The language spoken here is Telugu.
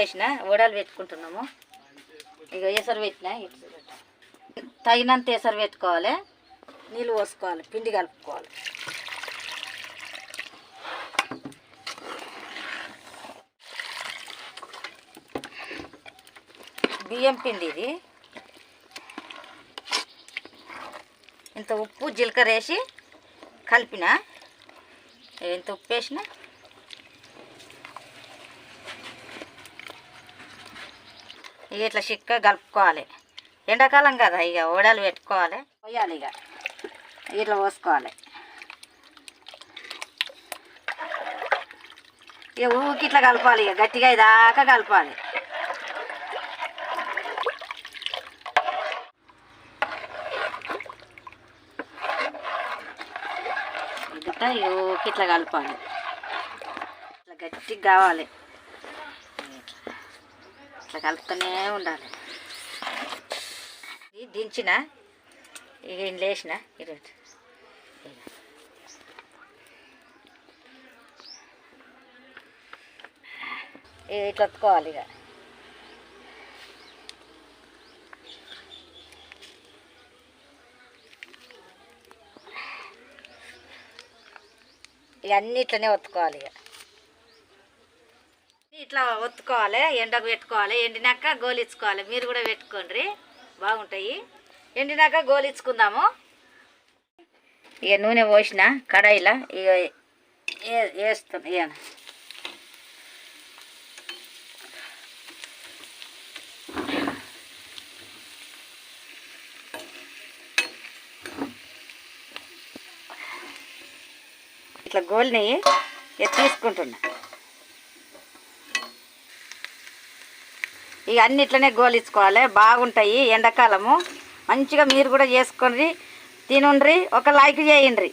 వేసిన వడలు పెట్టుకుంటున్నాము. ఇక ఎసరు పెట్టినా తగినంత ఎసరు పెట్టుకోవాలి. నీళ్ళు పోసుకోవాలి, పిండి కలుపుకోవాలి. బియ్యం పిండి ఇది. ఇంత ఉప్పు జీలకర్ర వేసి కలిపిన. ఇంత ఉప్పు వేసిన. ఇక ఇట్లా చిక్కగా కలుపుకోవాలి. ఎండాకాలం కదా, ఇక వడలు పెట్టుకోవాలి. పోయాలి, ఇక ఇట్లా పోసుకోవాలి. ఇక ఊకి ఇట్లా కలపాలి. ఇక గట్టిగా ఇదాకా కలపాలి. ఇట్లా కలపాలి. ఇట్లా గట్టిగా కావాలి. ఇట్లా కలుపుతూనే ఉండాలి. ఇది దించిన, ఇక ఇంట్లో వేసిన. ఇట్లా ఒత్తుకోవాలి. ఇక ఇవన్నీ ఇట్లనే ఒత్తుకోవాలి. ఇక ఇట్లా ఒత్తుకోవాలి, ఎండకు పెట్టుకోవాలి. ఎండినాక గోలిచ్చుకోవాలి. మీరు కూడా పెట్టుకోండి, బాగుంటాయి. ఎండినాక గోలిచ్చుకుందాము. ఇక నూనె పోసిన కడాయిలో ఇక వేస్తాం. ఇక ఇట్లా గోలినవి తీసుకుంటున్నా. ఇక అన్ని ఇట్లనే గోలించుకోవాలి, బాగుంటాయి. ఎండాకాలము మంచిగా మీరు కూడా చేసుకొని తినుండ్రి. ఒక లైక్ చేయండి.